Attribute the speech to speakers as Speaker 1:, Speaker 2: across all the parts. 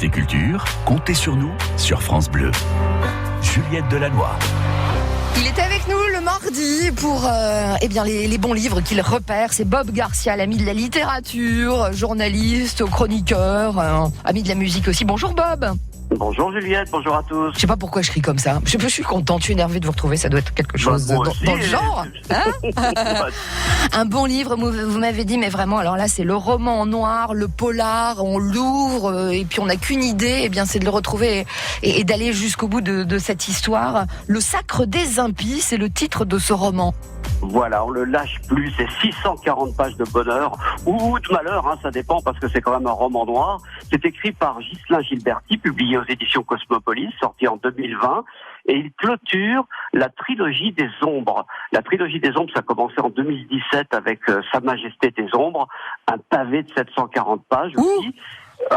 Speaker 1: Côté culture, comptez sur nous sur France Bleu. Juliette Delannoy.
Speaker 2: Il est avec nous le mardi pour les bons livres qu'il repère. C'est Bob Garcia, l'ami de la littérature, journaliste, chroniqueur, ami de la musique aussi. Bonjour Bob.
Speaker 3: Bonjour Juliette, bonjour à tous.
Speaker 2: Je sais pas pourquoi je crie comme ça. Je suis contente, je suis énervée de vous retrouver. Ça doit être quelque chose dans le genre. Hein. Un bon livre, vous m'avez dit, mais vraiment, alors là, c'est le roman en noir, le polar, on l'ouvre, et puis on n'a qu'une idée, eh bien, c'est de le retrouver et d'aller jusqu'au bout de cette histoire. Le Sacre des impies, c'est le titre de ce roman.
Speaker 3: Voilà, on le lâche plus, c'est 640 pages de bonheur ou de malheur, ça dépend parce que c'est quand même un roman noir. C'est écrit par Ghislain Gilberti, publié aux éditions Cosmopolis, sorti en 2020, et il clôture la trilogie des ombres. La trilogie des ombres, ça a commencé en 2017 avec Sa Majesté des ombres, un pavé de 740 pages aussi.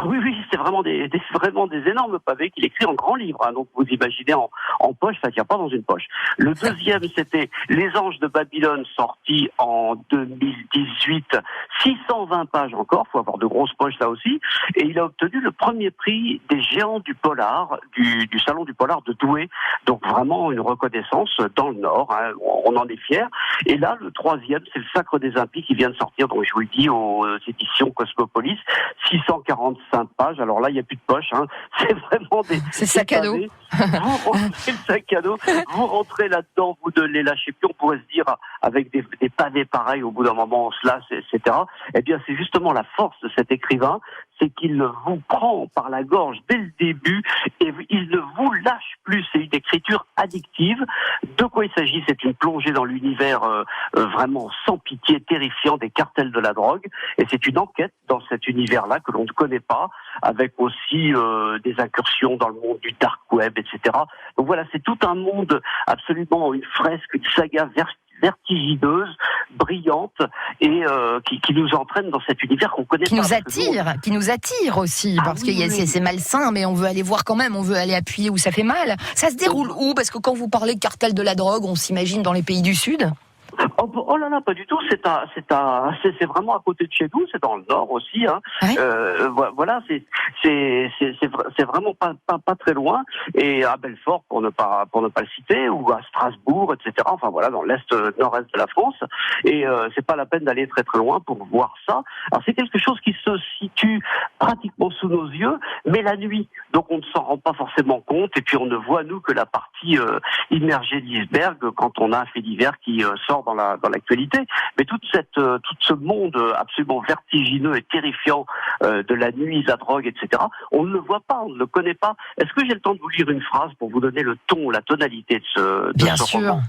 Speaker 3: Oui, c'est vraiment des énormes pavés qu'il écrit en grand livre. Donc vous imaginez en poche, ça tient pas dans une poche. Le deuxième, c'était Les Anges de Babylone, sorti en 2018, 620 pages encore. Faut avoir de grosses poches là aussi. Et il a obtenu le premier prix des géants du polar, du salon du polar de Douai. Donc vraiment une reconnaissance dans le Nord. On en est fiers. Et là, le troisième, c'est Le Sacre des impies qui vient de sortir. Donc je vous le dis aux éditions Cosmopolis, 645 pages. Alors là, il n'y a plus de poche. C'est vraiment
Speaker 2: c'est sac à dos.
Speaker 3: Vous rentrez le sac à dos, vous rentrez là-dedans, vous ne les lâchez plus. On pourrait se dire, avec des pavés pareils, au bout d'un moment, on se lasse, etc. Eh bien, c'est justement la force de cet écrivain, c'est qu'il vous prend par la gorge dès le début et il ne vous lâche plus. C'est une écriture addictive. De quoi il s'agit? C'est une plongée dans l'univers vraiment sans pitié, terrifiant des cartels de la drogue. Et c'est une enquête dans cet univers-là que l'on ne connaît pas, avec aussi des incursions dans le monde du dark web, etc. Donc voilà, c'est tout un monde, absolument une fresque, une saga vertigineuse, brillante et qui nous entraîne dans cet univers qu'on connaît
Speaker 2: qui nous attire aussi, parce que c'est malsain, mais on veut aller voir quand même, on veut aller appuyer où ça fait mal. Ça se déroule où? Parce que quand vous parlez de cartel de la drogue, on s'imagine dans les pays du Sud.
Speaker 3: Oh là là, pas du tout. C'est vraiment à côté de chez nous. C'est dans le Nord aussi.
Speaker 2: Ouais.
Speaker 3: Voilà, c'est vraiment pas très loin. Et à Belfort, pour ne pas le citer, ou à Strasbourg, etc. Enfin voilà, dans l'est, nord-est de la France. Et c'est pas la peine d'aller très très loin pour voir ça. Alors c'est quelque chose qui se situe pratiquement sous nos yeux, mais la nuit. Donc on ne s'en rend pas forcément compte. Et puis on ne voit nous que la partie immergée de l'iceberg quand on a un fait divers qui sort dans l'actualité, mais tout ce monde absolument vertigineux et terrifiant de la nuit, la drogue, etc., on ne le voit pas, on ne le connaît pas. Est-ce que j'ai le temps de vous lire une phrase pour vous donner le ton, la tonalité de ce roman?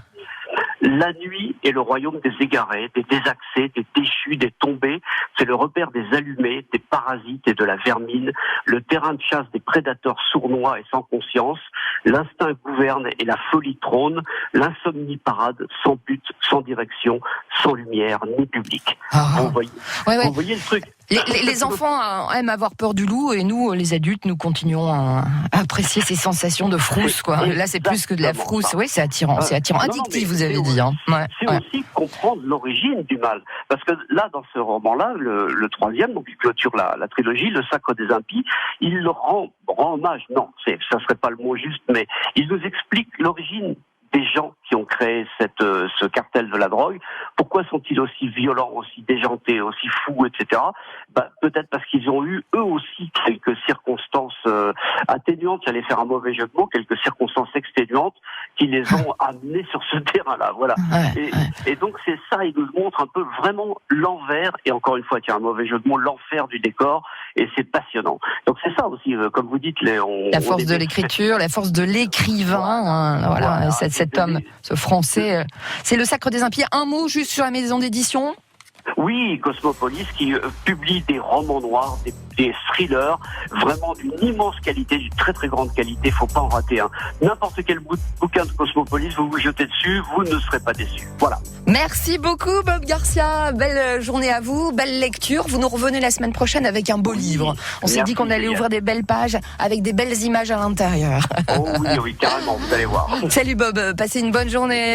Speaker 3: La nuit est le royaume des égarés, des désaxés, des déchus, des tombés. C'est le repère des allumés, des parasites et de la vermine. Le terrain de chasse des prédateurs sournois et sans conscience. L'instinct gouverne et la folie trône. L'insomnie parade, sans but, sans direction, sans lumière ni public. Vous voyez le truc.
Speaker 2: Les enfants aiment avoir peur du loup, et nous, les adultes, nous continuons à apprécier ces sensations de frousse, quoi. Là, c'est plus que de la frousse. Oui, c'est attirant, addictif, vous avez dit.
Speaker 3: C'est aussi comprendre l'origine du mal. Parce que là, dans ce roman-là, le troisième, donc il clôture la trilogie, Le Sacre des impies, il le rend hommage. Non, ça serait pas le mot juste, mais il nous explique l'origine des gens qui ont créé ce cartel de la drogue. Pourquoi sont-ils aussi violents, aussi déjantés, aussi fous, etc. Peut-être parce qu'ils ont eu, eux aussi, quelques circonstances atténuantes, j'allais faire un mauvais jeu de mots, quelques circonstances exténuantes qui les ont amenés sur ce terrain-là. Voilà. Et donc c'est ça, il nous montre un peu vraiment l'envers, et encore une fois, tiens, un mauvais jeu de mots, l'enfer du décor, et c'est passionnant. Donc c'est ça aussi, comme vous dites, la force de l'écriture,
Speaker 2: la force de l'écrivain, voilà. Cet homme, ce français, c'est Le Sacre des impies. Un mot juste sur la maison d'édition?
Speaker 3: Oui, Cosmopolis qui publie des romans noirs, des thrillers, vraiment d'une immense qualité, d'une très très grande qualité, faut pas en rater un. N'importe quel bouquin de Cosmopolis, vous vous jetez dessus, vous ne serez pas déçus. Voilà.
Speaker 2: Merci beaucoup Bob Garcia, belle journée à vous, belle lecture. Vous nous revenez la semaine prochaine avec un beau livre. On s'est dit qu'on allait ouvrir des belles pages avec des belles images à l'intérieur.
Speaker 3: Oh oui, carrément, vous allez voir.
Speaker 2: Salut Bob, passez une bonne journée.